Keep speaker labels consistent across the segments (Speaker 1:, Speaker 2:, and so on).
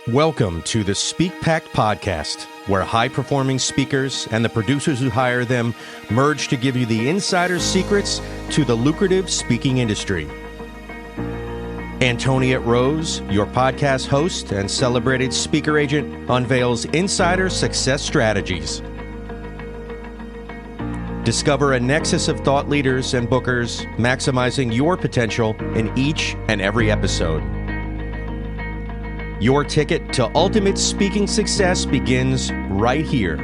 Speaker 1: Welcome to the SPEAKPact podcast, where high-performing speakers and the producers who hire them merge to give you the insider secrets to the lucrative speaking industry. Antoniette Roze, your podcast host and celebrated speaker agent, unveils insider success strategies. Discover a nexus of thought leaders and bookers, maximizing your potential in each and every episode. Your ticket to ultimate speaking success begins right here.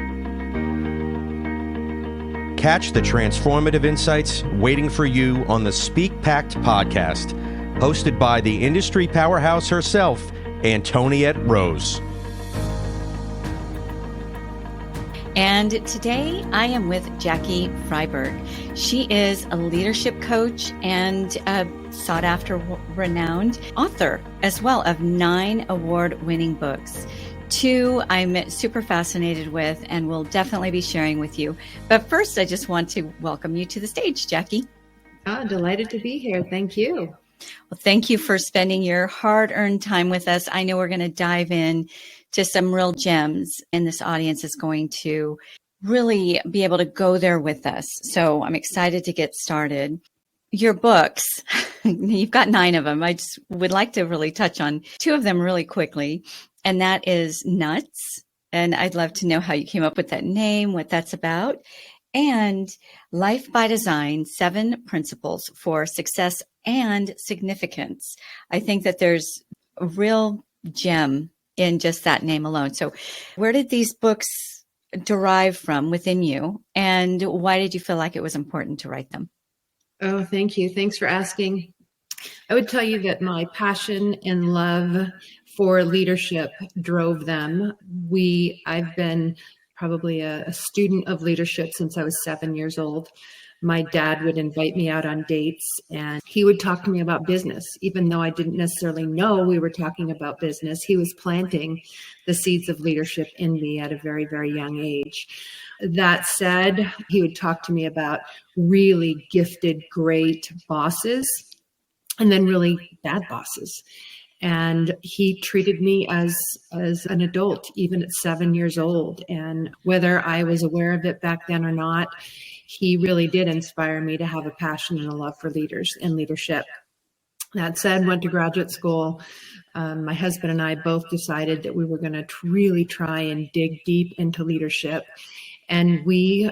Speaker 1: Catch the transformative insights waiting for you on the SPEAKPact podcast, hosted by the industry powerhouse herself, Antoniette Roze.
Speaker 2: And today I am with Jackie Freiberg. She is a leadership coach and a sought-after, renowned author as well of 9 award-winning books. 2 I'm super fascinated with and will definitely be sharing with you. But first, I just want to welcome you to the stage, Jackie.
Speaker 3: Oh, delighted to be here. Thank you.
Speaker 2: Well, thank you for spending your hard-earned time with us. I know we're going to dive in to some real gems, and this audience is going to really be able to go there with us. So I'm excited to get started. Your books, you've got 9 of them. I just would like to really touch on 2 of them really quickly, and that is Nuts. And I'd love to know how you came up with that name, what that's about, and Life by Design, 7 Principles for Success and Significance. I think that there's a real gem in just that name alone. So where did these books derive from within you, and why did you feel like it was important to write them?
Speaker 3: Oh, thank you. Thanks for asking. I would tell you that my passion and love for leadership drove them. I've been probably a student of leadership since I was 7 years old. My dad would invite me out on dates and he would talk to me about business. Even though I didn't necessarily know we were talking about business, he was planting the seeds of leadership in me at a very, very young age. That said, he would talk to me about really gifted, great bosses and then really bad bosses. And he treated me as an adult, even at 7 years old. And whether I was aware of it back then or not, he really did inspire me to have a passion and a love for leaders and leadership. That said, went to graduate school. My husband and I both decided that we were going to really try and dig deep into leadership. And we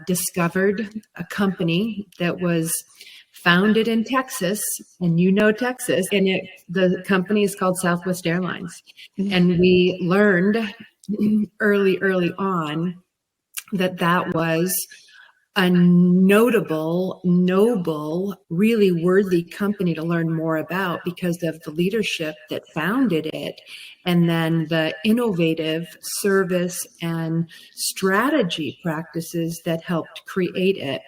Speaker 3: discovered a company that was founded in Texas, and you know Texas, and the company is called Southwest Airlines. And we learned early on that was a notable, noble, really worthy company to learn more about because of the leadership that founded it, and then the innovative service and strategy practices that helped create it.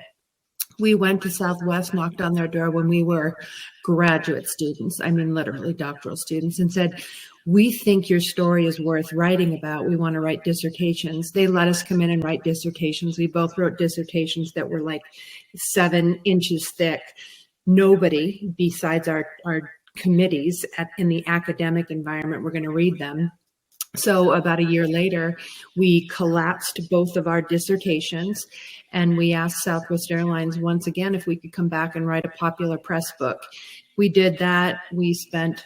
Speaker 3: We went to Southwest, knocked on their door when we were graduate students, I mean literally doctoral students, and said, "We think your story is worth writing about. We want to write dissertations." They let us come in and write dissertations. We both wrote dissertations that were like 7 inches thick. Nobody besides our committees in the academic environment were going to read them. So about a year later, we collapsed both of our dissertations and we asked Southwest Airlines once again if we could come back and write a popular press book. We did that. We spent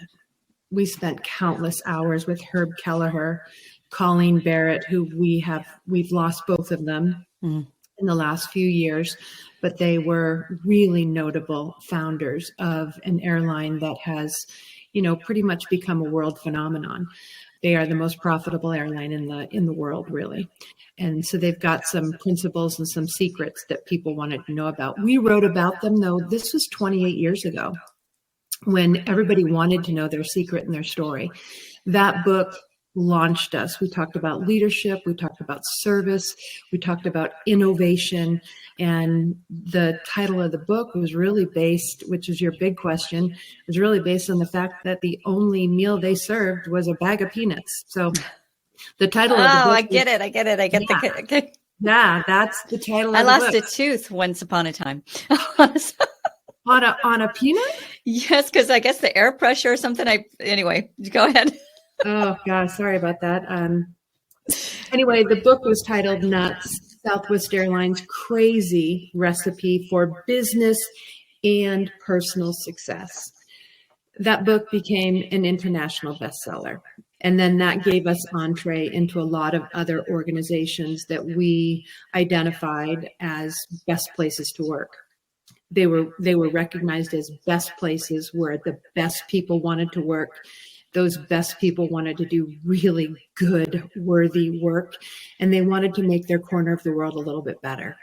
Speaker 3: countless hours with Herb Kelleher, Colleen Barrett, who we've lost both of them in the last few years, but they were really notable founders of an airline that has, pretty much become a world phenomenon. They are the most profitable airline in the world, really. And so they've got some principles and some secrets that people wanted to know about. We wrote about them, though. This was 28 years ago when everybody wanted to know their secret and their story. That book launched us. We talked about leadership. We talked about service. We talked about innovation. And the title of the book was really based, which is your big question, was really based on the fact that the only meal they served was a bag of peanuts. So the title of the book.
Speaker 2: Oh, I get it. Okay.
Speaker 3: Yeah, that's the title
Speaker 2: I
Speaker 3: of the book.
Speaker 2: lost a tooth once upon a time.
Speaker 3: On a peanut?
Speaker 2: Yes, because I guess the air pressure or something. Anyway, go ahead.
Speaker 3: Oh gosh, sorry about that. Anyway, the book was titled Nuts, Southwest Airlines Crazy Recipe for Business and Personal Success. That book became an international bestseller. And then that gave us entree into a lot of other organizations that we identified as best places to work. They were recognized as best places where the best people wanted to work. Those best people wanted to do really good, worthy work, and they wanted to make their corner of the world a little bit better.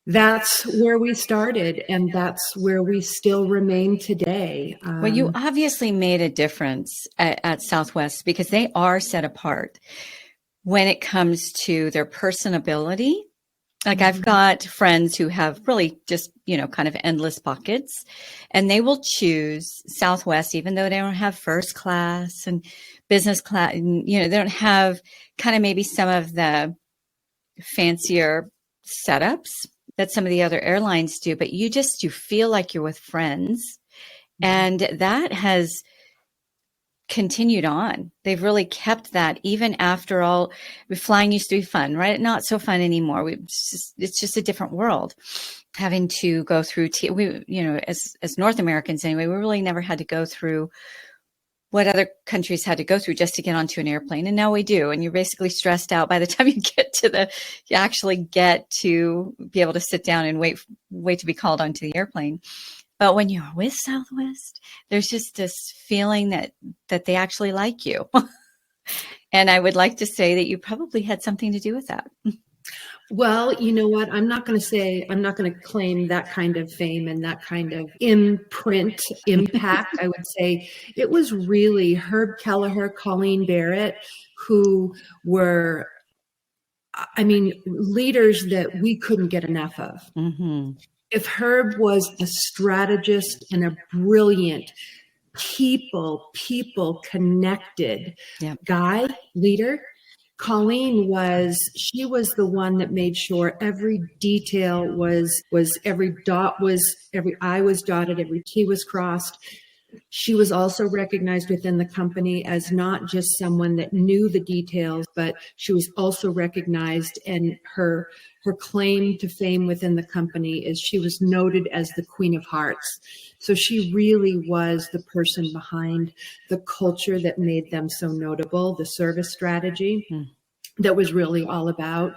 Speaker 3: That's where we started, and that's where we still remain today.
Speaker 2: Well, you obviously made a difference at Southwest because they are set apart when it comes to their personability. Like I've got friends who have really just, kind of endless pockets, and they will choose Southwest, even though they don't have first class and business class, and, they don't have kind of maybe some of the fancier setups that some of the other airlines do, but you feel like you're with friends. And that has continued on. They've really kept that even after all. Flying used to be fun, right? Not so fun anymore. It's just a different world. Having to go through, as North Americans anyway, we really never had to go through what other countries had to go through just to get onto an airplane. And now we do. And you're basically stressed out by the time you actually get to be able to sit down and wait to be called onto the airplane. But when you're with Southwest, there's just this feeling that they actually like you. And I would like to say that you probably had something to do with that.
Speaker 3: Well, you know what? I'm not going to claim that kind of fame and that kind of impact. I would say it was really Herb Kelleher, Colleen Barrett, who were, leaders that we couldn't get enough of.
Speaker 2: Mm-hmm.
Speaker 3: If Herb was a strategist and a brilliant people connected leader, Colleen was the one that made sure every detail was every dot was, every I was dotted, every T was crossed. She was also recognized within the company as not just someone that knew the details, but she was also recognized, and her claim to fame within the company is she was noted as the Queen of Hearts. So she really was the person behind the culture that made them so notable, the service strategy that was really all about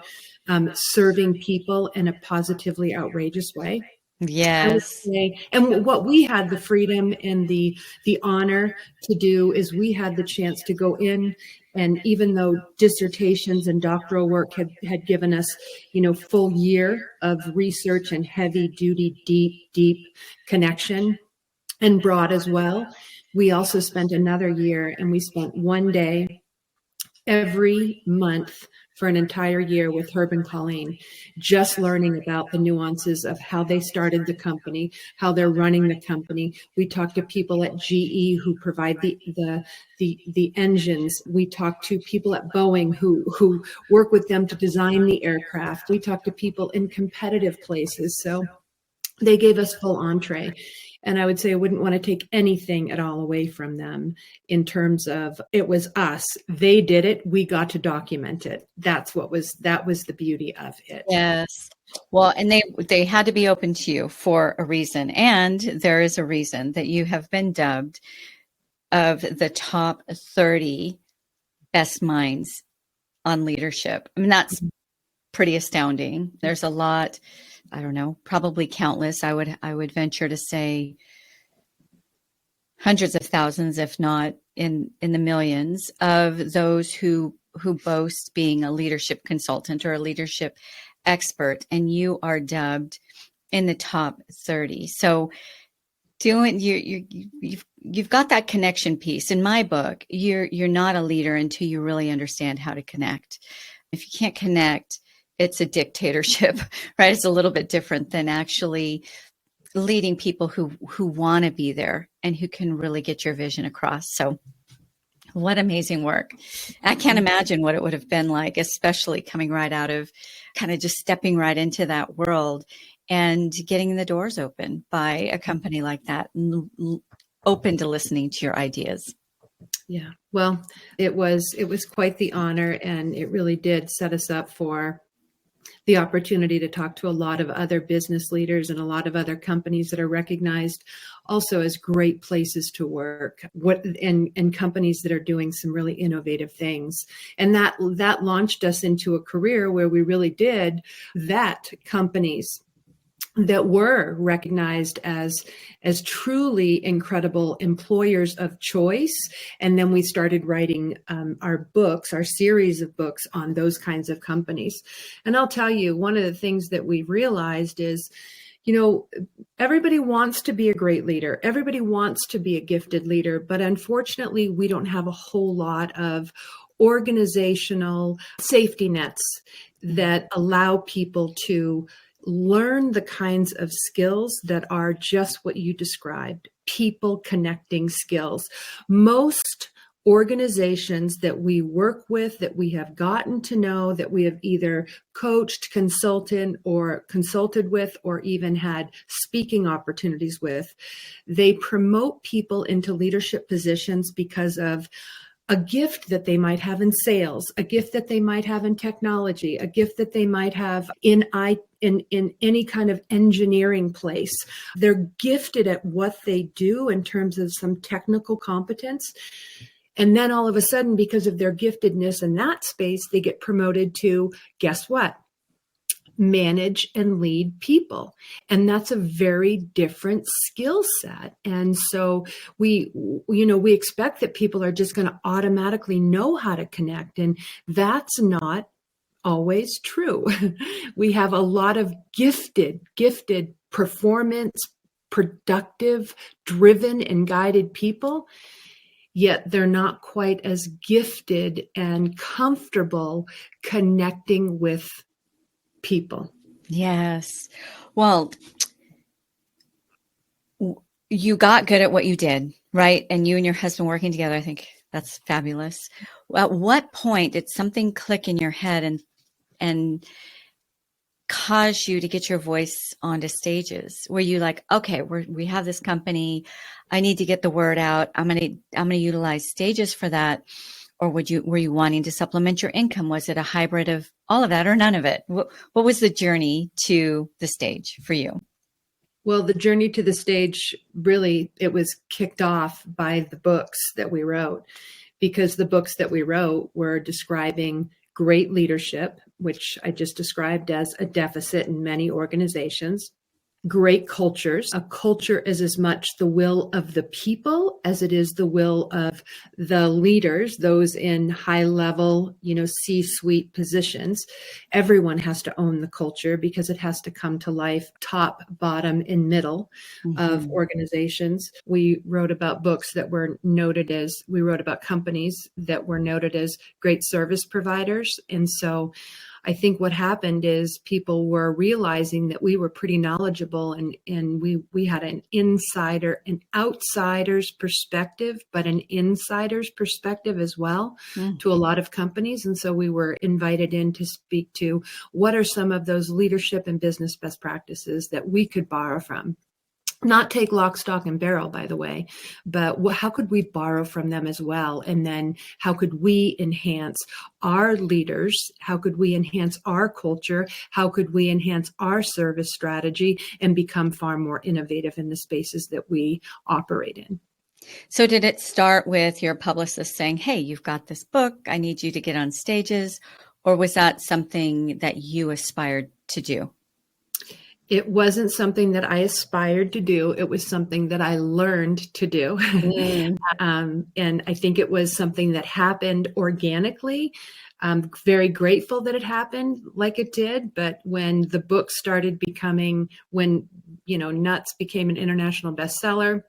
Speaker 3: serving people in a positively outrageous way.
Speaker 2: Yes.
Speaker 3: And what we had the freedom and the honor to do is we had the chance to go in, and even though dissertations and doctoral work had given us, full year of research and heavy duty, deep connection, and broad as well, we also spent another year, and we spent one day every month for an entire year with Herb and Colleen, just learning about the nuances of how they started the company, how they're running the company. We talked to people at GE who provide the engines. We talked to people at Boeing who work with them to design the aircraft. We talked to people in competitive places. So they gave us full entree. And I would say I wouldn't want to take anything at all away from them in terms of it was us. They did it. We got to document it. That was the beauty of it.
Speaker 2: Yes. Well, and they had to be open to you for a reason. And there is a reason that you have been dubbed of the top 30 best minds on leadership. That's pretty astounding. There's a lot, I don't know, probably countless. I would venture to say hundreds of thousands, if not in the millions, of those who boast being a leadership consultant or a leadership expert, and you are dubbed in the top 30. So you've got that connection piece. In my book, you're not a leader until you really understand how to connect. If you can't connect, it's a dictatorship, right? It's a little bit different than actually leading people who want to be there and who can really get your vision across. So what amazing work. I can't imagine what it would have been like, especially coming right out of kind of just stepping right into that world and getting the doors open by a company like that, open to listening to your ideas.
Speaker 3: Yeah. Well, it was quite the honor, and it really did set us up for the opportunity to talk to a lot of other business leaders and a lot of other companies that are recognized also as great places to work, and companies that are doing some really innovative things. And that launched us into a career where we really did vet companies that were recognized as truly incredible employers of choice. And then we started writing our series of books on those kinds of companies. And I'll tell you, one of the things that we realized is, everybody wants to be a great leader. Everybody wants to be a gifted leader, but unfortunately, we don't have a whole lot of organizational safety nets that allow people to learn the kinds of skills that are just what you described, people connecting skills. Most organizations that we work with, that we have gotten to know, that we have either coached, consulted with, or even had speaking opportunities with, they promote people into leadership positions because of a gift that they might have in sales, a gift that they might have in technology, a gift that they might have in any kind of engineering place. They're gifted at what they do in terms of some technical competence. And then all of a sudden, because of their giftedness in that space, they get promoted to, guess what? Manage and lead people. And that's a very different skill set. And so we expect that people are just going to automatically know how to connect. And that's not always true. We have a lot of gifted performance, productive, driven, and guided people, yet they're not quite as gifted and comfortable connecting with people.
Speaker 2: Yes. Well, you got good at what you did, right? And you and your husband working together, I think that's fabulous. At what point did something click in your head and cause you to get your voice onto stages? Were you like, okay, we have this company, I need to get the word out, I'm gonna utilize stages for that? Or were you wanting to supplement your income? Was it a hybrid of all of that or none of it? What was the journey to the stage for you?
Speaker 3: Well, the journey to the stage, really, it was kicked off by the books that we wrote, because the books that we wrote were describing great leadership, which I just described as a deficit in many organizations. Great cultures. A culture is as much the will of the people as it is the will of the leaders, those in high level, C-suite positions. Everyone has to own the culture because it has to come to life top, bottom, and middle of organizations. We wrote about we wrote about companies that were noted as great service providers. And so I think what happened is people were realizing that we were pretty knowledgeable, and we had an outsider's perspective, but an insider's perspective as well to a lot of companies. And so we were invited in to speak to what are some of those leadership and business best practices that we could borrow from. Not take lock, stock, and barrel, by the way, but how could we borrow from them as well? And then how could we enhance our leaders? How could we enhance our culture? How could we enhance our service strategy and become far more innovative in the spaces that we operate in?
Speaker 2: So did it start with your publicist saying, hey, you've got this book, I need you to get on stages? Or was that something that you aspired to do?
Speaker 3: It wasn't something that I aspired to do. It was something that I learned to do. And I think it was something that happened organically. I'm very grateful that it happened like it did. But when the book started when Nuts became an international bestseller,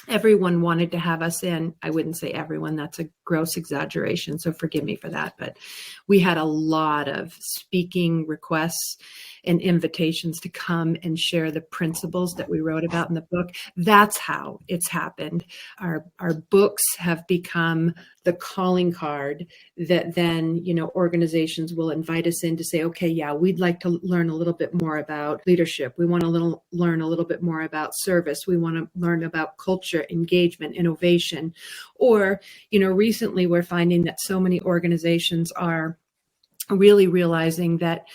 Speaker 3: everyone wanted to have us in. I wouldn't say everyone, that's a gross exaggeration, so forgive me for that. But we had a lot of speaking requests. and invitations to come and share the principles that we wrote about in the book. That's how it's happened. Our books have become the calling card that then, organizations will invite us in to say, okay, yeah, we'd like to learn a little bit more about leadership. We want to learn a little bit more about service. We want to learn about culture, engagement, innovation. Or, recently we're finding that so many organizations are really realizing that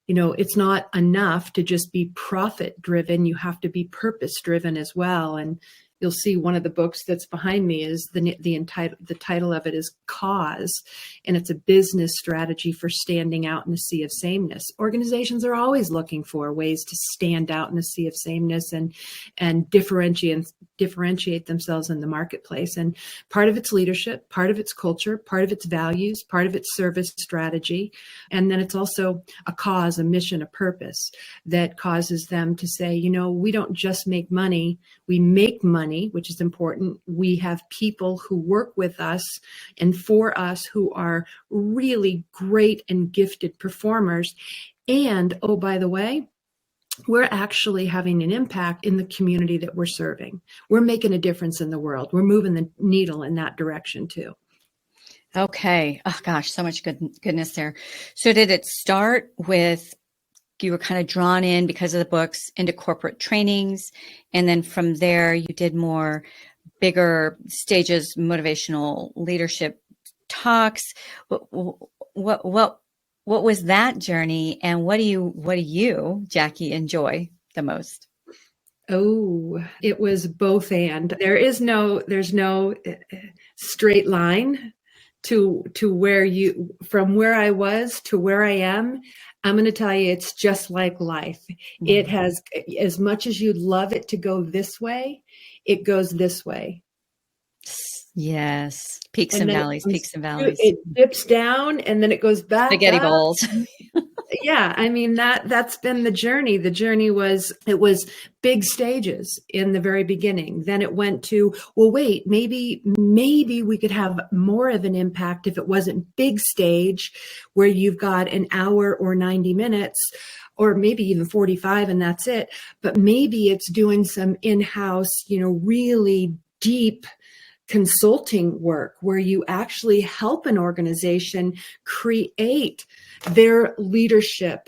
Speaker 3: it's not enough to just be profit driven. You have to be purpose driven as well. And you'll see one of the books that's behind me is the title of it is Cause, and it's a business strategy for standing out in a sea of sameness. Organizations are always looking for ways to stand out in a sea of sameness and differentiate themselves in the marketplace. And part of its leadership, part of its culture, part of its values, part of its service strategy. And then it's also a cause, a mission, a purpose that causes them to say, we don't just make money, we make money, which is important. We have people who work with us and for us who are really great and gifted performers. And, oh, by the way, we're actually having an impact in the community that we're serving. We're making a difference in the world. We're moving the needle in that direction too.
Speaker 2: Okay. Oh gosh, so much goodness there. So did it start with you were kind of drawn in because of the books into corporate trainings, and then from there you did more bigger stages, motivational leadership talks? What was that journey, and what do you, Jackie, enjoy the most?
Speaker 3: Oh, it was both and. There's no straight line to where from where I was to where I am. I'm going to tell you, it's just like life. Mm-hmm. It has, as much as you'd love it to go this way, it goes this way.
Speaker 2: Yes. Peaks and valleys.
Speaker 3: It dips down and then it goes back.
Speaker 2: Spaghetti bowls.
Speaker 3: Yeah. I mean, that's been the journey. The journey was big stages in the very beginning. Then it went to, well, wait, maybe we could have more of an impact if it wasn't big stage where you've got an hour or 90 minutes or maybe even 45 and that's it. But maybe it's doing some in-house, really deep consulting work where you actually help an organization create their leadership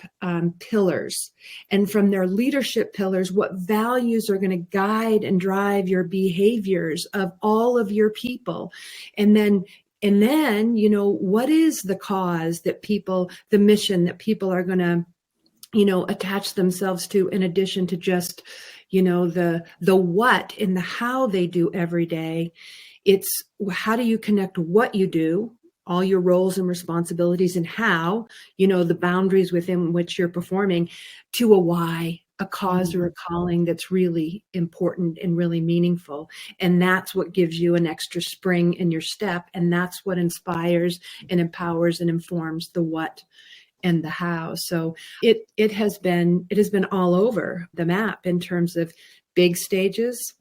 Speaker 3: pillars. And from their leadership pillars, what values are going to guide and drive your behaviors of all of your people. And then, what is the cause that the mission that people are going to, attach themselves to, in addition to just, the what and the how they do every day. It's how do you connect what you do, all your roles and responsibilities, and how, the boundaries within which you're performing, to a why, a cause or a calling that's really important and really meaningful. And that's what gives you an extra spring in your step. And that's what inspires and empowers and informs the what and the how. So it has been all over the map in terms of big stages,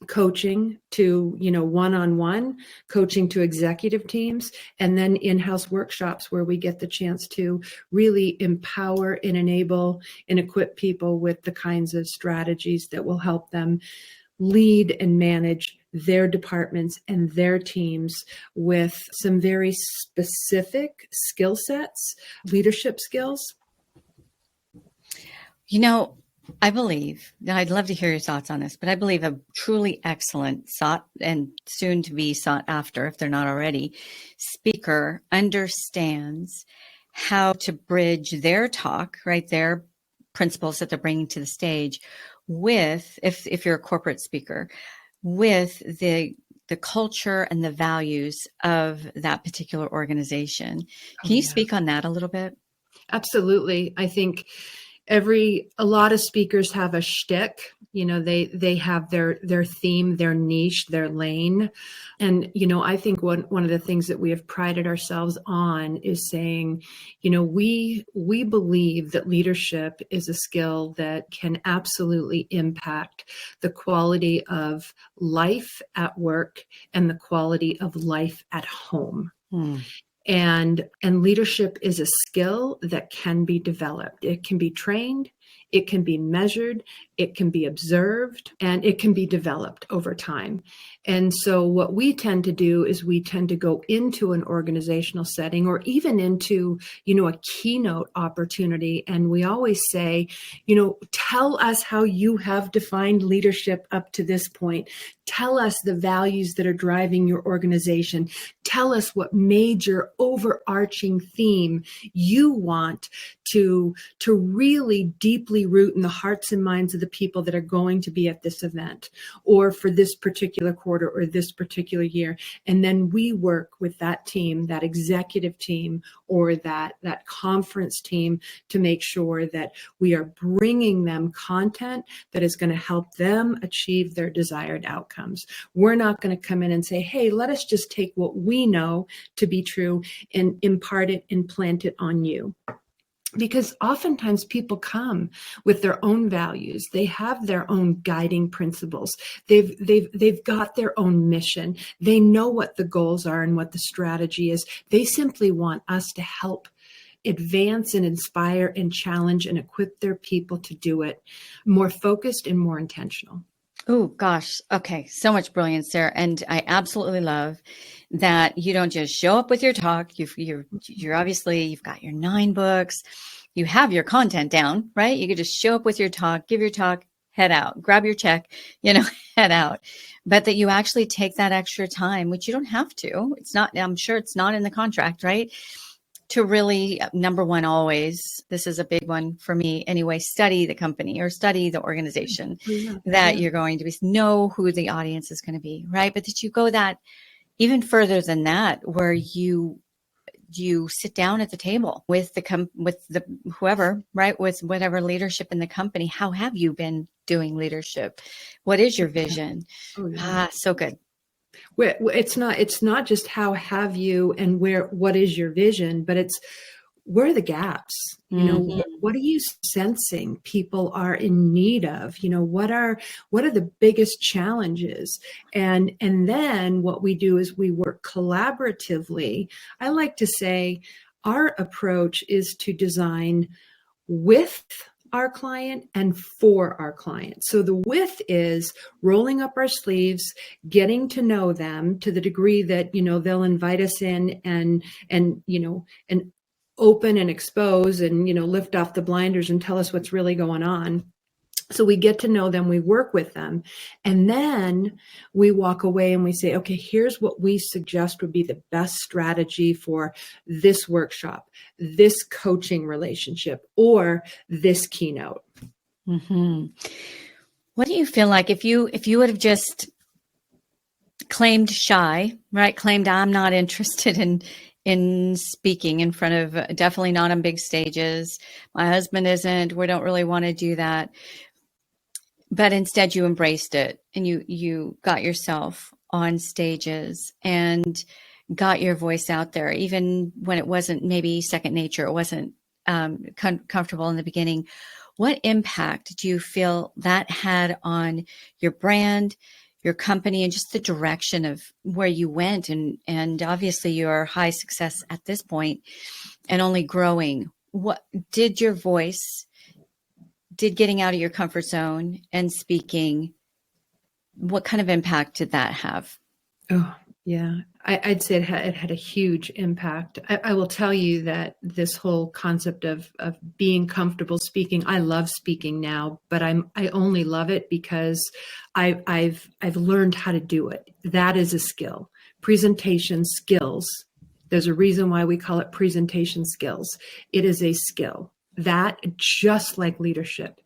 Speaker 3: coaching to, one-on-one coaching to executive teams, and then in-house workshops where we get the chance to really empower and enable and equip people with the kinds of strategies that will help them lead and manage their departments and their teams with some very specific skill sets, leadership skills.
Speaker 2: I believe, I'd love to hear your thoughts on this, but I believe a truly excellent sought and soon to be sought after, if they're not already, speaker understands how to bridge their talk, right, their principles that they're bringing to the stage with, if you're a corporate speaker, with the culture and the values of that particular organization. Can you speak on that a little bit?
Speaker 3: Absolutely. I think a lot of speakers have a shtick, they have their theme, their niche, their lane. And, I think one of the things that we have prided ourselves on is saying, we believe that leadership is a skill that can absolutely impact the quality of life at work and the quality of life at home. And leadership is a skill that can be developed. It can be trained, it can be measured, it can be observed, and it can be developed over time. And so what we tend to do is we tend to go into an organizational setting or even into, a keynote opportunity. And we always say, tell us how you have defined leadership up to this point. Tell us the values that are driving your organization. Tell us what major overarching theme you want to really deeply root in the hearts and minds of the people that are going to be at this event or for this particular quarter or this particular year. And then we work with that team, that executive team, or that conference team to make sure that we are bringing them content that is going to help them achieve their desired outcomes. We're not going to come in and say, hey, let us just take what we know to be true and impart it and plant it on you. Because oftentimes people come with their own values. They have their own guiding principles. They've got their own mission. They know what the goals are and what the strategy is. They simply want us to help advance and inspire and challenge and equip their people to do it more focused and more intentional.
Speaker 2: Oh, gosh. Okay. So much brilliance there. And I absolutely love that you don't just show up with your talk. You're obviously, you've got your 9 books, you have your content down, right? You could just show up with your talk, give your talk, head out, grab your check, head out. But that you actually take that extra time, which you don't have to. It's not, I'm sure it's not in the contract, right? To really, number one, always, this is a big one for me anyway, study the company or study the organization that you're going to know who the audience is going to be, right? But that you go that even further than that, where you sit down at the table with the whoever, right? With whatever leadership in the company. How have you been doing leadership? What is your vision? So good.
Speaker 3: It's not just how have you and what is your vision, but it's where are the gaps? What are you sensing people are in need of? What are the biggest challenges? And then what we do is we work collaboratively. I like to say our approach is to design with our client and for our client. So the with is rolling up our sleeves, getting to know them to the degree that, they'll invite us in and open and expose and, lift off the blinders and tell us what's really going on. So we get to know them, we work with them, and then we walk away and we say, okay, here's what we suggest would be the best strategy for this workshop, this coaching relationship, or this keynote.
Speaker 2: Mm-hmm. What do you feel like if you would have just claimed shy, right? Claimed I'm not interested in speaking in front of, definitely not on big stages. My husband isn't, we don't really want to do that. But instead you embraced it and you got yourself on stages and got your voice out there, even when it wasn't maybe second nature, it wasn't comfortable in the beginning. What impact do you feel that had on your brand, your company, and just the direction of where you went? And obviously your high success at this point and only growing. What did your voice, did getting out of your comfort zone and speaking, what kind of impact did that have?
Speaker 3: Oh, yeah. I'd say it had a huge impact. I will tell you that this whole concept of being comfortable speaking, I love speaking now, but I only love it because I've learned how to do it. That is a skill. Presentation skills. There's a reason why we call it presentation skills. It is a skill. That, just like leadership,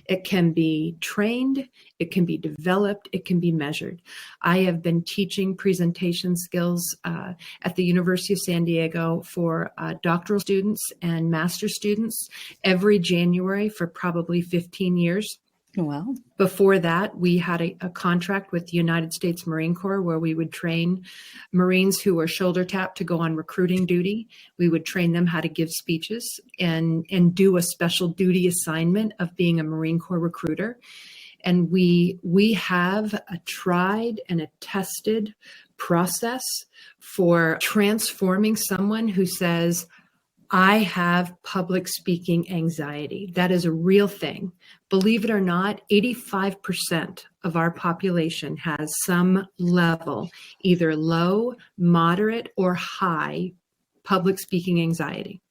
Speaker 3: it can be trained, it can be developed, it can be measured. I have been teaching presentation skills at the University of San Diego for doctoral students and master's students every January for probably 15 years.
Speaker 2: Wow.
Speaker 3: Before that, we had a contract with the United States Marine Corps where we would train Marines who were shoulder tapped to go on recruiting duty. We would train them how to give speeches and do a special duty assignment of being a Marine Corps recruiter. And we have a tried and a tested process for transforming someone who says, I have public speaking anxiety. That is a real thing. Believe it or not, 85% of our population has some level, either low, moderate, or high public speaking anxiety.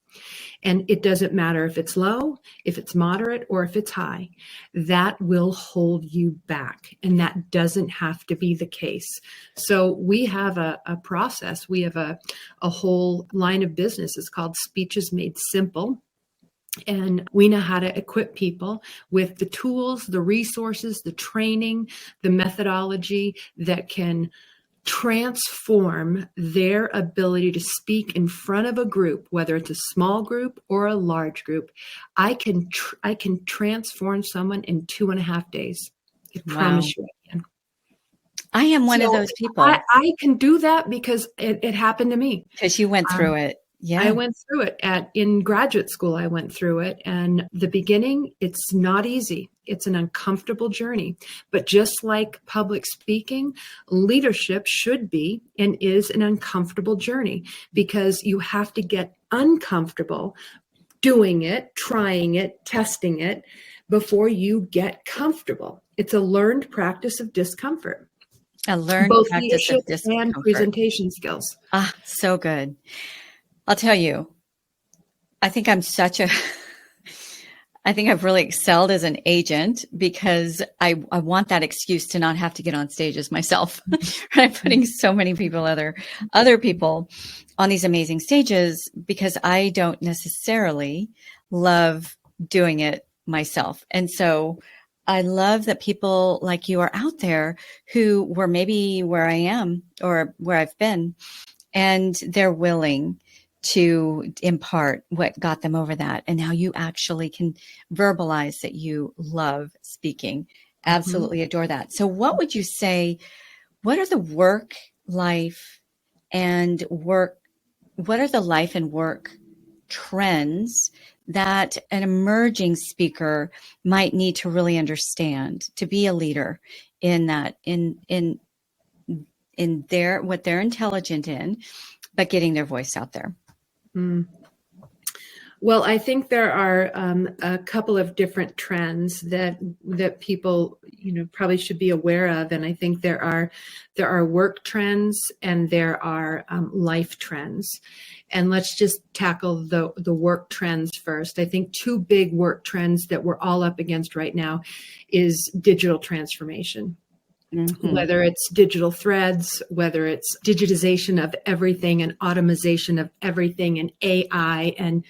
Speaker 3: And it doesn't matter if it's low, if it's moderate, or if it's high. That will hold you back. And that doesn't have to be the case. So we have a process. We have a whole line of business. It's called Speeches Made Simple. And we know how to equip people with the tools, the resources, the training, the methodology that can transform their ability to speak in front of a group, whether it's a small group or a large group. I can transform someone in 2.5 days. I promise you I can.
Speaker 2: I am one of those people.
Speaker 3: I can do that because it happened to me.
Speaker 2: Because you went through it. Yeah.
Speaker 3: I went through it in graduate school. I went through it, and the beginning, it's not easy. It's an uncomfortable journey, but just like public speaking, leadership should be and is an uncomfortable journey, because you have to get uncomfortable doing it, trying it, testing it before you get comfortable. It's a learned practice of discomfort.
Speaker 2: A learned
Speaker 3: Both
Speaker 2: practice
Speaker 3: leadership
Speaker 2: of discomfort.
Speaker 3: and presentation skills.
Speaker 2: Ah, so good. I'll tell you, I think I've really excelled as an agent, because I want that excuse to not have to get on stages myself. I'm putting so many people, other people on these amazing stages, because I don't necessarily love doing it myself. And so I love that people like you are out there who were maybe where I am or where I've been, and they're willing to impart what got them over that. And now you actually can verbalize that you love speaking. Absolutely adore that. So what would you say, what are the life and work trends that an emerging speaker might need to really understand to be a leader in that, in what they're intelligent in, but getting their voice out there?
Speaker 3: Well, I think there are a couple of different trends that people, probably should be aware of, and I think there are work trends and there are life trends. And let's just tackle the work trends first. I think two big work trends that we're all up against right now is digital transformation. Mm-hmm. Whether it's digital threads, whether it's digitization of everything and automation of everything and AI and,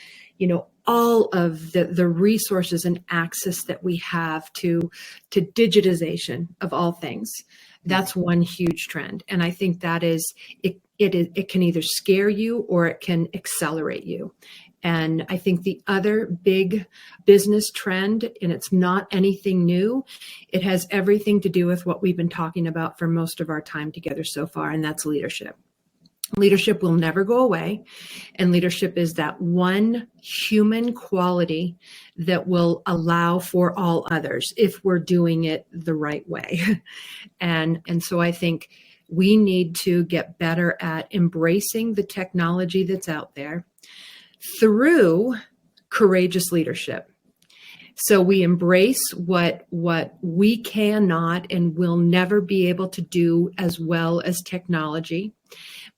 Speaker 3: all of the resources and access that we have to digitization of all things. That's one huge trend. And I think that is, it can either scare you or it can accelerate you. And I think the other big business trend, and it's not anything new, it has everything to do with what we've been talking about for most of our time together so far, and that's leadership. Leadership will never go away, and leadership is that one human quality that will allow for all others if we're doing it the right way. And so I think we need to get better at embracing the technology that's out there through courageous leadership. So we embrace what we cannot and will never be able to do as well as technology,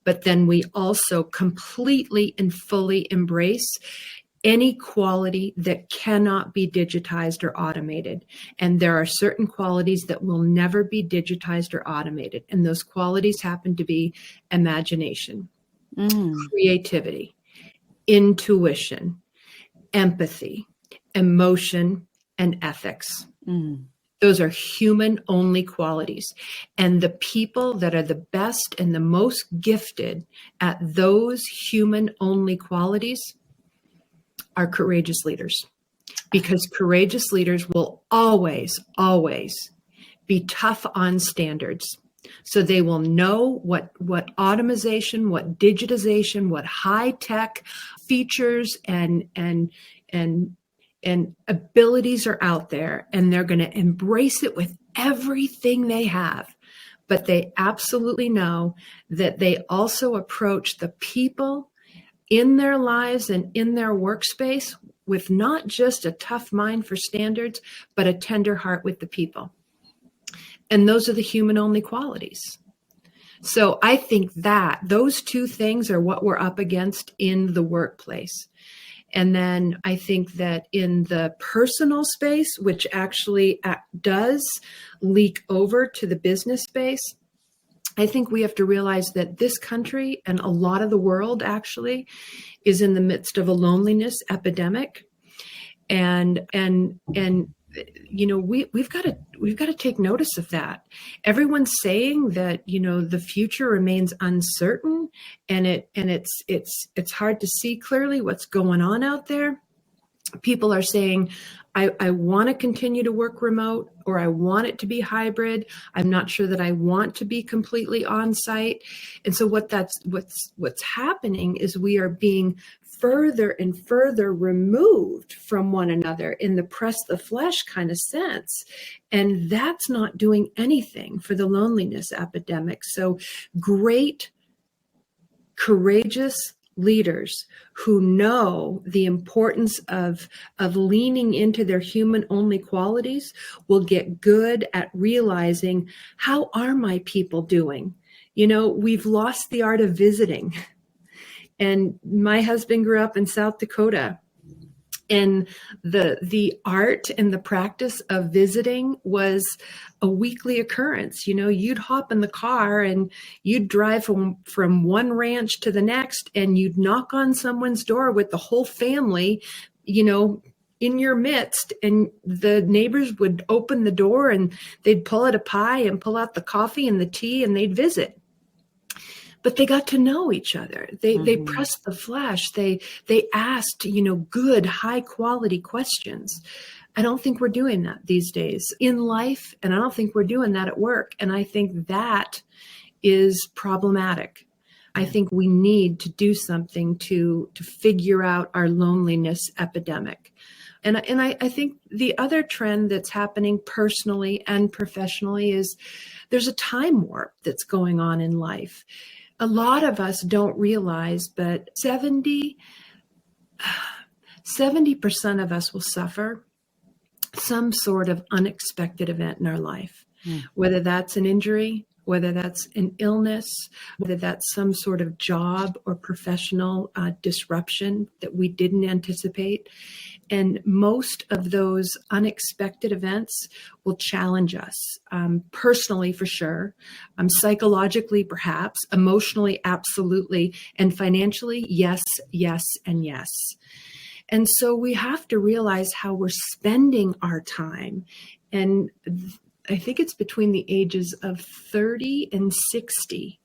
Speaker 3: but then we also completely and fully embrace any quality that cannot be digitized or automated. And there are certain qualities that will never be digitized or automated. And those qualities happen to be imagination, creativity, intuition, empathy, emotion, and ethics. Those are human-only qualities. And the people that are the best and the most gifted at those human-only qualities are courageous leaders. Because courageous leaders will always, always be tough on standards. So they will know what automation, what digitization, what high-tech features and and abilities are out there, and they're going to embrace it with everything they have. But they absolutely know that they also approach the people in their lives and in their workspace with not just a tough mind for standards, but a tender heart with the people. And those are the human-only qualities. So I think that those two things are what we're up against in the workplace. And then I think that in the personal space, which actually does leak over to the business space, I think we have to realize that this country and a lot of the world actually is in the midst of a loneliness epidemic. And you know, we've got to take notice of that. Everyone's saying that, you know, the future remains uncertain, and it's hard to see clearly what's going on out there. People are saying, I want to continue to work remote, or I want it to be hybrid. I'm not sure that I want to be completely on site. And so what's happening is we are being further and further removed from one another in the press the flesh kind of sense. And that's not doing anything for the loneliness epidemic. So great, courageous leaders who know the importance of leaning into their human only qualities will get good at realizing, how are my people doing? You know, we've lost the art of visiting. And my husband grew up in South Dakota, and the art and the practice of visiting was a weekly occurrence. You know, you'd hop in the car and you'd drive from one ranch to the next, and you'd knock on someone's door with the whole family, you know, in your midst, and the neighbors would open the door and they'd pull out a pie and pull out the coffee and the tea, and they'd visit. But they got to know each other. They pressed the flesh. They asked, you know, good, high quality questions. I don't think we're doing that these days in life, and I don't think we're doing that at work. And I think that is problematic. I think we need to do something to figure out our loneliness epidemic. And I think the other trend that's happening personally and professionally is there's a time warp that's going on in life. A lot of us don't realize, but 70% of us will suffer some sort of unexpected event in our life, whether that's an injury, whether that's an illness, whether that's some sort of job or professional disruption that we didn't anticipate. And most of those unexpected events will challenge us, personally for sure, psychologically perhaps, emotionally absolutely, and financially yes, yes, and yes. And so we have to realize how we're spending our time. And I think it's between the ages of 30 and 60.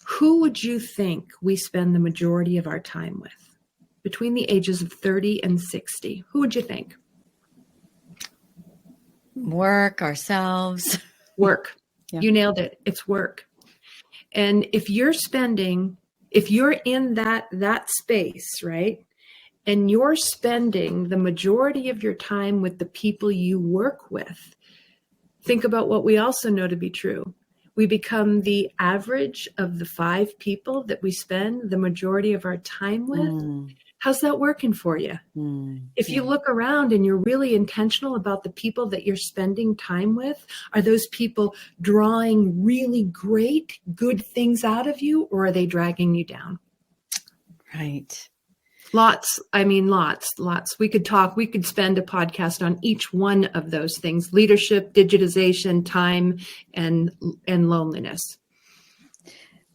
Speaker 3: Who would you think we spend the majority of our time with? Between the ages of 30 and 60. Who would you think?
Speaker 2: Work, ourselves.
Speaker 3: Work. Yeah. You nailed it. It's work. And if you're in that space, right? And you're spending the majority of your time with the people you work with, think about what we also know to be true. We become the average of the 5 people that we spend the majority of our time with. How's that working for you? If you look around and you're really intentional about the people that you're spending time with, are those people drawing really great, good things out of you, or are they dragging you down?
Speaker 2: Right.
Speaker 3: Lots. We could spend a podcast on each one of those things: leadership, digitization, time, and loneliness.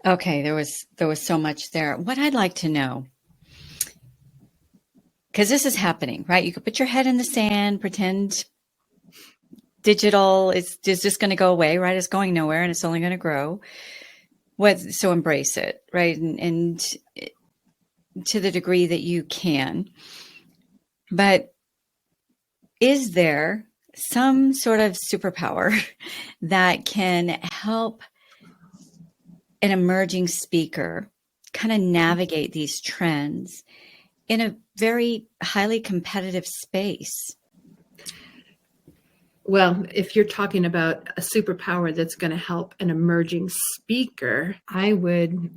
Speaker 2: Okay. There was so much there. What I'd like to know, because this is happening, right? You could put your head in the sand, pretend digital is just going to go away, right? It's going nowhere and it's only going to grow. So embrace it, right? And to the degree that you can. But is there some sort of superpower that can help an emerging speaker kind of navigate these trends in a very highly competitive space?
Speaker 3: Well, if you're talking about a superpower that's going to help an emerging speaker, I would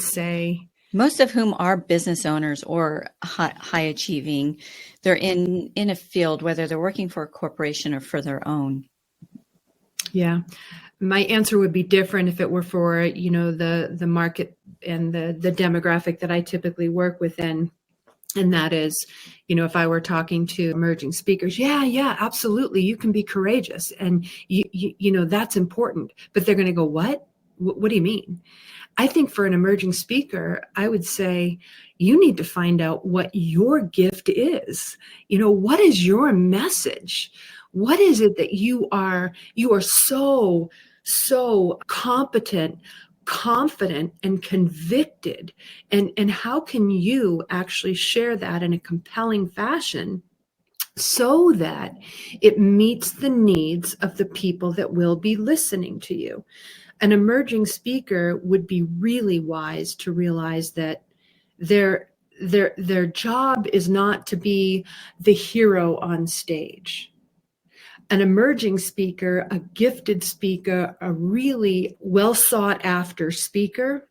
Speaker 3: say,
Speaker 2: Most of whom are business owners or high achieving. They're in a field, whether they're working for a corporation or for their own.
Speaker 3: yeah, my answer would be different if it were for, the market and the demographic that I typically work within. And that is, if I were talking to emerging speakers, yeah, absolutely, you can be courageous, and that's important. But they're going to go, what? What do you mean? I think for an emerging speaker, I would say you need to find out what your gift is. What is your message? What is it that you are so competent, confident, and convicted, and how can you actually share that in a compelling fashion so that it meets the needs of the people that will be listening to you? An emerging speaker would be really wise to realize that their job is not to be the hero on stage. An emerging speaker, a gifted speaker, a really well sought after speaker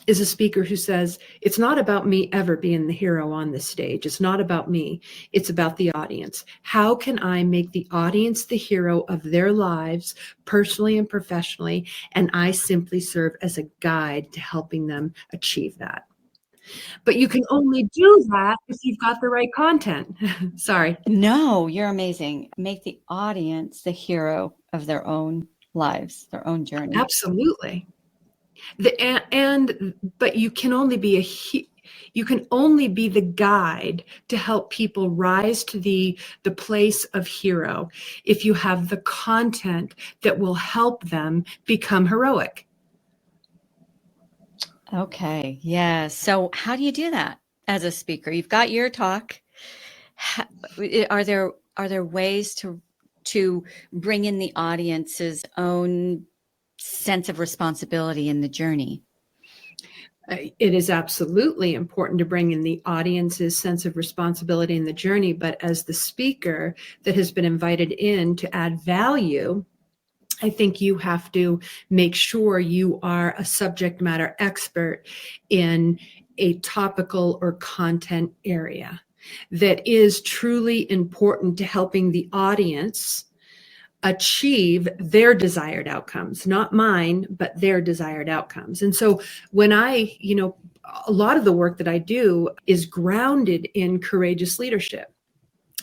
Speaker 3: is a speaker who says, it's not about me ever being the hero on the stage. It's not about me. It's about the audience. How can I make the audience the hero of their lives, personally and professionally? And I simply serve as a guide to helping them achieve that. But you can only do that if you've got the right content. Sorry.
Speaker 2: No, you're amazing. Make the audience the hero of their own lives, their own journey.
Speaker 3: Absolutely. But you can only be the guide to help people rise to the place of hero if you have the content that will help them become heroic.
Speaker 2: Okay. Yeah. So how do you do that as a speaker? You've got your talk. Are there ways to bring in the audience's own sense of responsibility in the journey?
Speaker 3: It is absolutely important to bring in the audience's sense of responsibility in the journey, but as the speaker that has been invited in to add value, I think you have to make sure you are a subject matter expert in a topical or content area that is truly important to helping the audience achieve their desired outcomes, not mine, but their desired outcomes. And so when a lot of the work that I do is grounded in courageous leadership.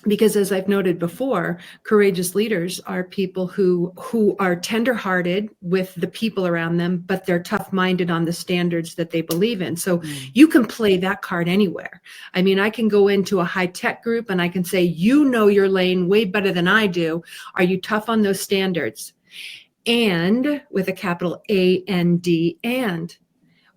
Speaker 3: Because as I've noted before, courageous leaders are people who are tenderhearted with the people around them, but they're tough-minded on the standards that they believe in. So you can play that card anywhere. I mean, I can go into a high-tech group and I can say, you know your lane way better than I do. Are you tough on those standards? And with a capital A-N-D, and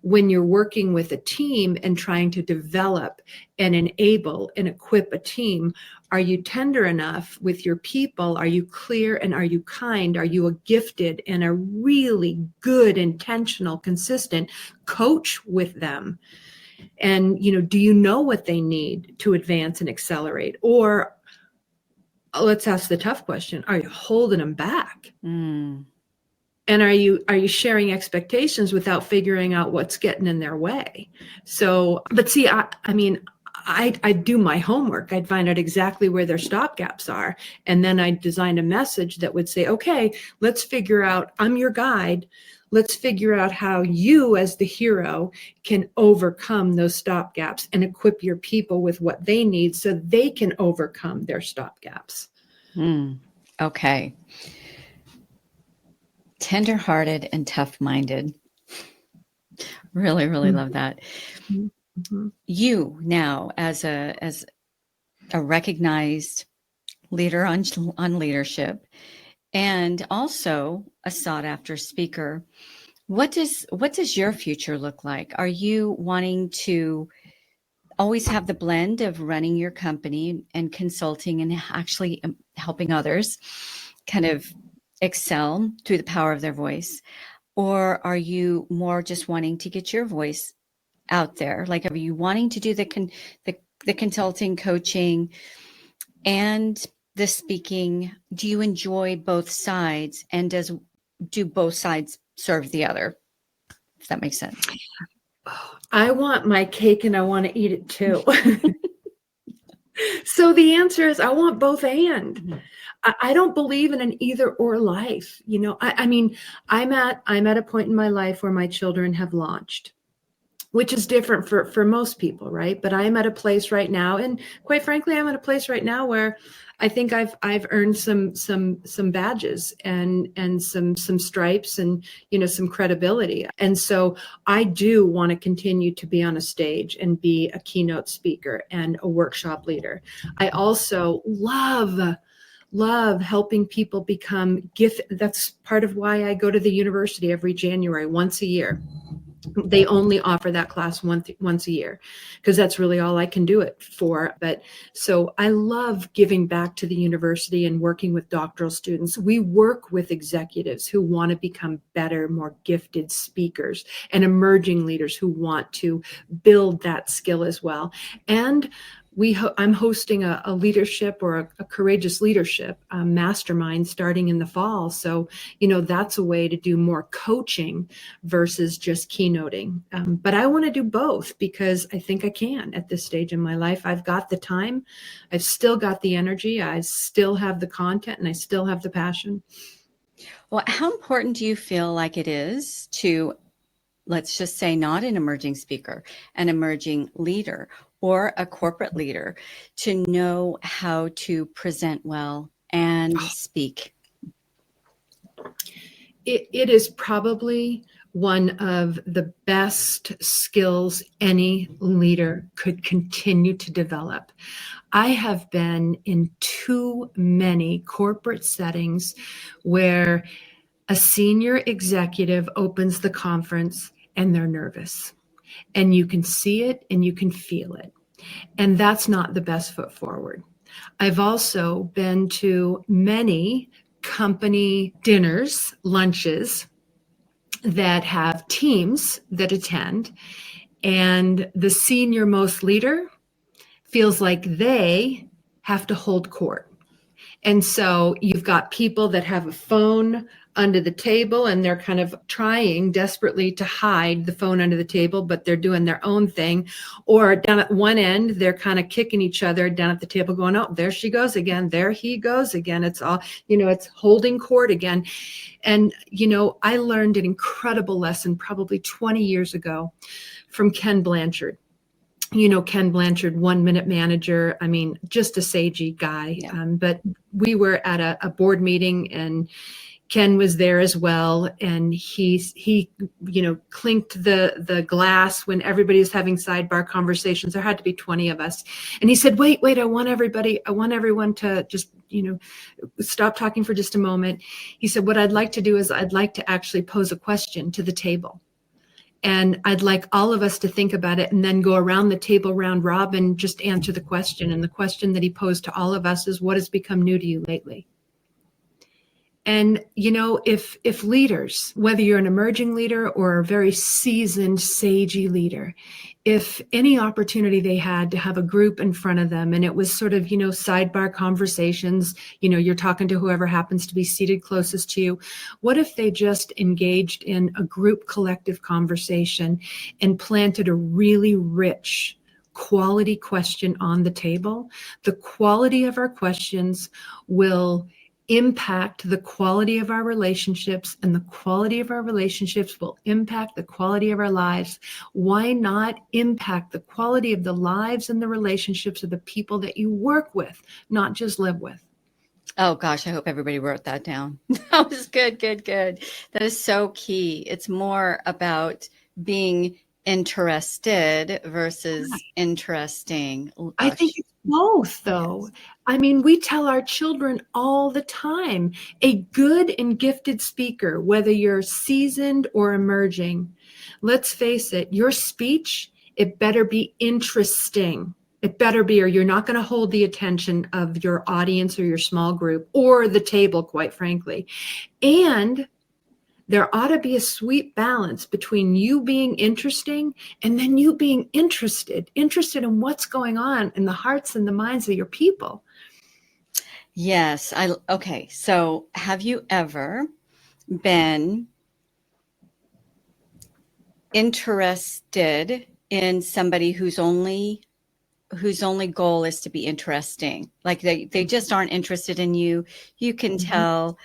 Speaker 3: when you're working with a team and trying to develop and enable and equip a team, are you tender enough with your people? Are you clear and are you kind? Are you a gifted and a really good, intentional, consistent coach with them? And, do you know what they need to advance and accelerate? Or let's ask the tough question. Are you holding them back? And are you sharing expectations without figuring out what's getting in their way? So, but see, I'd do my homework. I'd find out exactly where their stopgaps are. And then I'd design a message that would say, okay, let's figure out, I'm your guide. Let's figure out how you as the hero can overcome those stopgaps and equip your people with what they need so they can overcome their stopgaps.
Speaker 2: Okay. Tenderhearted and tough-minded. Really, really love that. You now, as a recognized leader on leadership, and also a sought-after speaker, what does your future look like? Are you wanting to always have the blend of running your company and consulting and actually helping others kind of excel through the power of their voice? Or are you more just wanting to get your voice out there? Like, are you wanting to do the consulting, coaching, and the speaking? Do you enjoy both sides? And do both sides serve the other? If that makes sense.
Speaker 3: I want my cake and I want to eat it too. So the answer is I want both and. I don't believe in an either or life. You know, I mean, I'm at a point in my life where my children have launched, which is different for most people, right? But I'm at a place right now, and quite frankly, I'm at a place right now where I think I've earned some badges and some stripes and, you know, some credibility. And so I do want to continue to be on a stage and be a keynote speaker and a workshop leader. I also love helping people become gifted. That's part of why I go to the university every January, once a year. They only offer that class once a year because that's really all I can do it for. But so I love giving back to the university and working with doctoral students. We work with executives who want to become better, more gifted speakers and emerging leaders who want to build that skill as well. And I'm hosting a leadership or a courageous leadership mastermind starting in the fall. So, you know, that's a way to do more coaching versus just keynoting. But I want to do both because I think I can at this stage in my life. I've got the time. I've still got the energy. I still have the content and I still have the passion.
Speaker 2: Well, how important do you feel like it is to, let's just say, not an emerging speaker, an emerging leader or a corporate leader, to know how to present well and speak?
Speaker 3: It is probably one of the best skills any leader could continue to develop. I have been in too many corporate settings where a senior executive opens the conference and they're nervous. And you can see it and you can feel it. And that's not the best foot forward. I've also been to many company dinners, lunches that have teams that attend, and the senior most leader feels like they have to hold court. And so you've got people that have a phone under the table and they're kind of trying desperately to hide the phone under the table, but they're doing their own thing. Or down at one end, they're kind of kicking each other down at the table going, oh, there she goes again. There he goes again. It's all, you know, it's holding court again. And, you know, I learned an incredible lesson probably 20 years ago from Ken Blanchard. You know, Ken Blanchard, 1 Minute Manager. I mean, just a sagey guy. Yeah. But we were at a board meeting and Ken was there as well. And he, you know, clinked the glass when everybody's having sidebar conversations. There had to be 20 of us. And he said, wait, I want everyone to just, you know, stop talking for just a moment. He said, what I'd like to do is I'd like to actually pose a question to the table. And I'd like all of us to think about it and then go around the table round robin, just answer the question. And the question that he posed to all of us is, what has become new to you lately? And, you know, if leaders, whether you're an emerging leader or a very seasoned, sagey leader, if any opportunity they had to have a group in front of them and it was sort of, you know, sidebar conversations, you know, you're talking to whoever happens to be seated closest to you. What if they just engaged in a group collective conversation and planted a really rich quality question on the table? The quality of our questions will impact the quality of our relationships, and the quality of our relationships will impact the quality of our lives. Why not impact the quality of the lives and the relationships of the people that you work with, not just live with?
Speaker 2: Oh gosh, I hope everybody wrote that down. That was good. That is so key. It's more about being interested versus interesting.
Speaker 3: I think it's both, though. Yes. I mean, we tell our children all the time, a good and gifted speaker, whether you're seasoned or emerging, let's face it, your speech, it better be interesting. It better be, or you're not going to hold the attention of your audience or your small group or the table, quite frankly. And there ought to be a sweet balance between you being interesting and then you being interested in what's going on in the hearts and the minds of your people.
Speaker 2: Yes. Okay. So have you ever been interested in somebody whose only goal is to be interesting? Like they just aren't interested in you. You can tell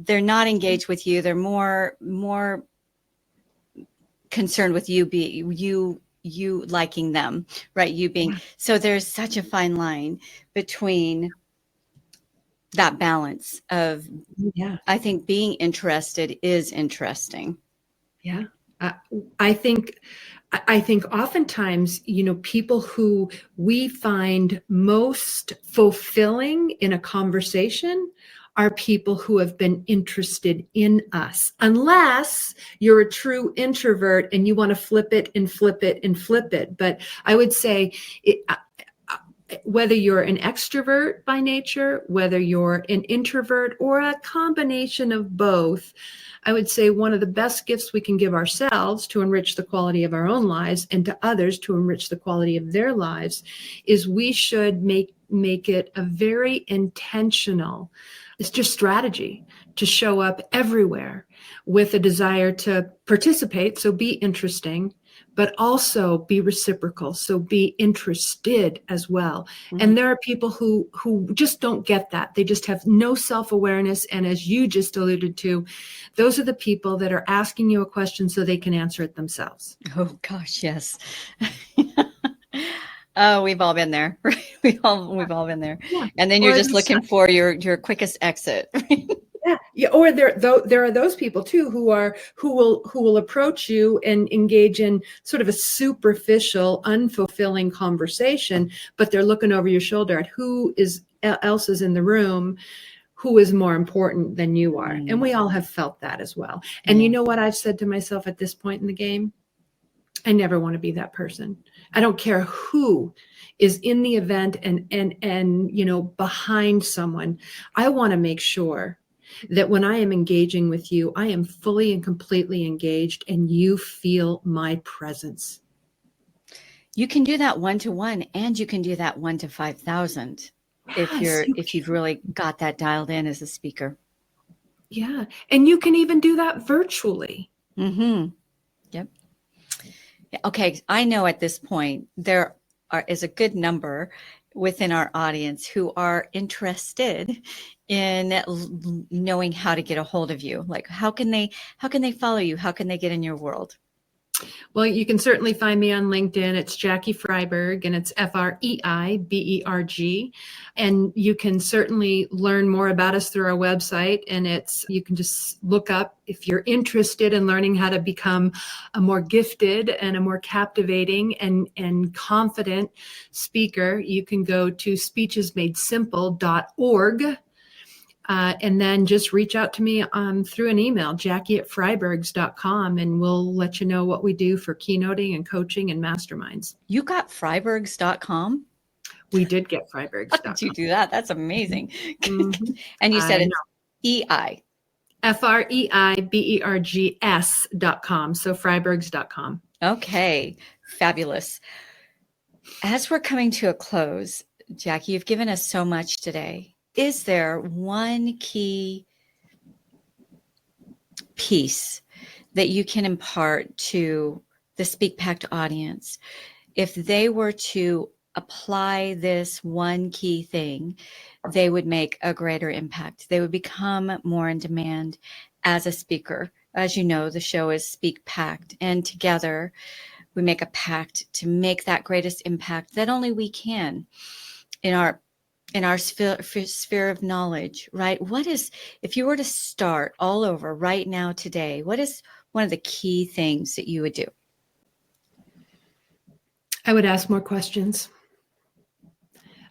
Speaker 2: they're not engaged with you. They're more concerned with you liking them, right? You being, so there's such a fine line between that balance of, I think being interested is interesting.
Speaker 3: Yeah. I think oftentimes, people who we find most fulfilling in a conversation are people who have been interested in us. Unless you're a true introvert and you want to flip it and flip it and flip it. But I would say whether you're an extrovert by nature, whether you're an introvert, or a combination of both, I would say one of the best gifts we can give ourselves to enrich the quality of our own lives and to others to enrich the quality of their lives is we should make it a very intentional, it's just strategy to show up everywhere with a desire to participate. So be interesting, but also be reciprocal. So be interested as well. Mm-hmm. And there are people who just don't get that. They just have no self-awareness. And as you just alluded to, those are the people that are asking you a question so they can answer it themselves.
Speaker 2: Oh gosh, yes. Oh, we've all been there. Right? We've all been there. Yeah. And then you're just looking for your quickest exit.
Speaker 3: Yeah. Or there are those people too who will approach you and engage in sort of a superficial, unfulfilling conversation, but they're looking over your shoulder at who else is in the room, who is more important than you are. And we all have felt that as well. And you know what I've said to myself at this point in the game? I never want to be that person. I don't care who is in the event and behind someone. I want to make sure that when I am engaging with you, I am fully and completely engaged and you feel my presence.
Speaker 2: You can do that 1-to-1 and you can do that 1 to 5,000 if you've really got that dialed in as a speaker.
Speaker 3: Yeah. And you can even do that virtually.
Speaker 2: Mm-hmm. Yep. Okay. I know at this point there is a good number within our audience who are interested in knowing how to get a hold of you. Like, how can they follow you? How can they get in your world?
Speaker 3: Well, you can certainly find me on LinkedIn. It's Jackie Freiberg, and it's Freiberg. And you can certainly learn more about us through our website. And you can just look up, if you're interested in learning how to become a more gifted and a more captivating and confident speaker, you can go to speechesmadesimple.org. And then just reach out to me through an email, Jackie@Freibergs.com, and we'll let you know what we do for keynoting and coaching and masterminds.
Speaker 2: You got Freibergs.com?
Speaker 3: We did get Freibergs.com.
Speaker 2: How did you do that? That's amazing. Mm-hmm. And you said it's EI.
Speaker 3: Freibergs.com. So Freibergs.com.
Speaker 2: Okay. Fabulous. As we're coming to a close, Jackie, you've given us so much today. Is there one key piece that you can impart to the SpeakPact audience? If they were to apply this one key thing, they would make a greater impact. They would become more in demand as a speaker. As you know, the show is SpeakPact, and together we make a pact to make that greatest impact that only we can in our sphere of knowledge, right? If you were to start all over right now today, what is one of the key things that you would do?
Speaker 3: I would ask more questions.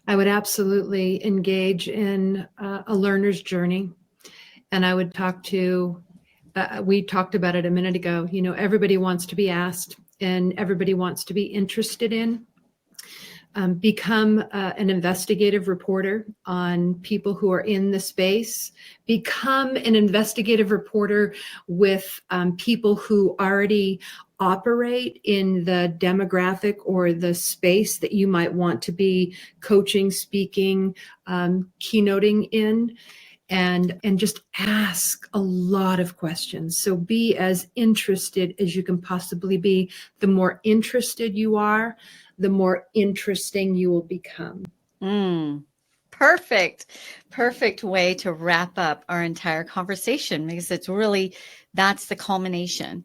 Speaker 3: I would absolutely engage in a learner's journey. And I would we talked about it a minute ago, everybody wants to be asked and everybody wants to be interested in. Become an investigative reporter on people who are in the space. Become an investigative reporter with people who already operate in the demographic or the space that you might want to be coaching, speaking, keynoting in. And just ask a lot of questions. So be as interested as you can possibly be. The more interested you are, the more interesting you will become.
Speaker 2: Perfect way to wrap up our entire conversation, because it's really, that's the culmination,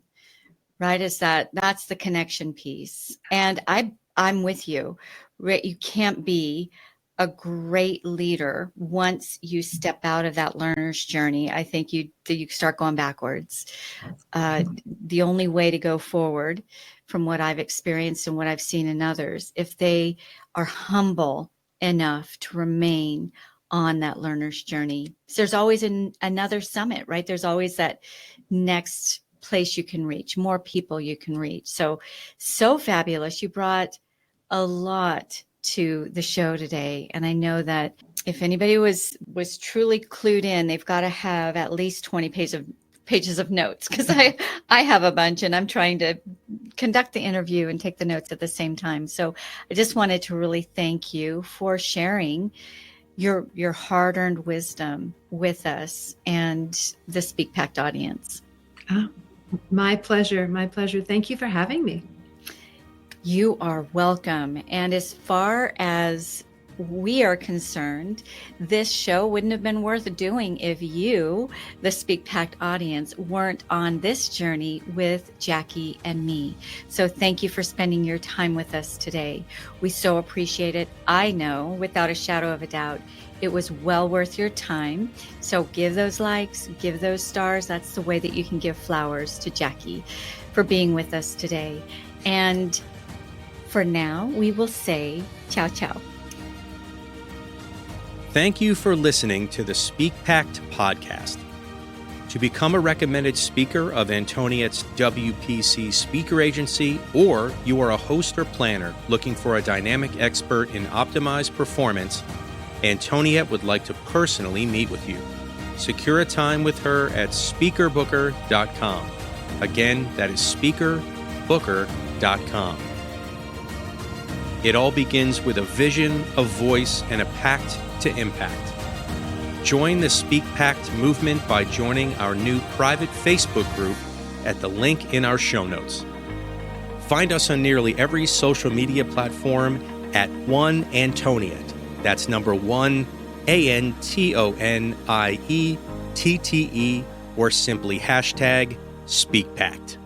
Speaker 2: right? That's the connection piece. And I'm with you, right? You can't be a great leader once you step out of that learner's journey. I think you start going backwards. The only way to go forward, from what I've experienced and what I've seen in others, if they are humble enough to remain on that learner's journey. So there's always another summit, right? There's always that next place you can reach, more people you can reach. So fabulous. You brought a lot to the show today. And I know that if anybody was truly clued in, they've got to have at least 20 pages of notes, because I have a bunch, and I'm trying to conduct the interview and take the notes at the same time. So I just wanted to really thank you for sharing your hard-earned wisdom with us and the SpeakPact audience.
Speaker 3: Oh, my pleasure. My pleasure. Thank you for having me.
Speaker 2: You are welcome. And as far as we are concerned, this show wouldn't have been worth doing if you, the SpeakPact audience, weren't on this journey with Jackie and me. So thank you for spending your time with us today. We so appreciate it. I know, without a shadow of a doubt, it was well worth your time. So give those likes, give those stars. That's the way that you can give flowers to Jackie for being with us today. And for now, we will say ciao, ciao.
Speaker 1: Thank you for listening to the SpeakPact podcast. To become a recommended speaker of Antoniette's WPC speaker agency, or you are a host or planner looking for a dynamic expert in optimized performance, Antoniette would like to personally meet with you. Secure a time with her at speakerbooker.com. Again, that is speakerbooker.com. It all begins with a vision, a voice, and a pact to impact. Join the SpeakPact movement by joining our new private Facebook group at the link in our show notes. Find us on nearly every social media platform at One Antoniette. That's number 1, ANTONIETTE, or simply hashtag SpeakPact.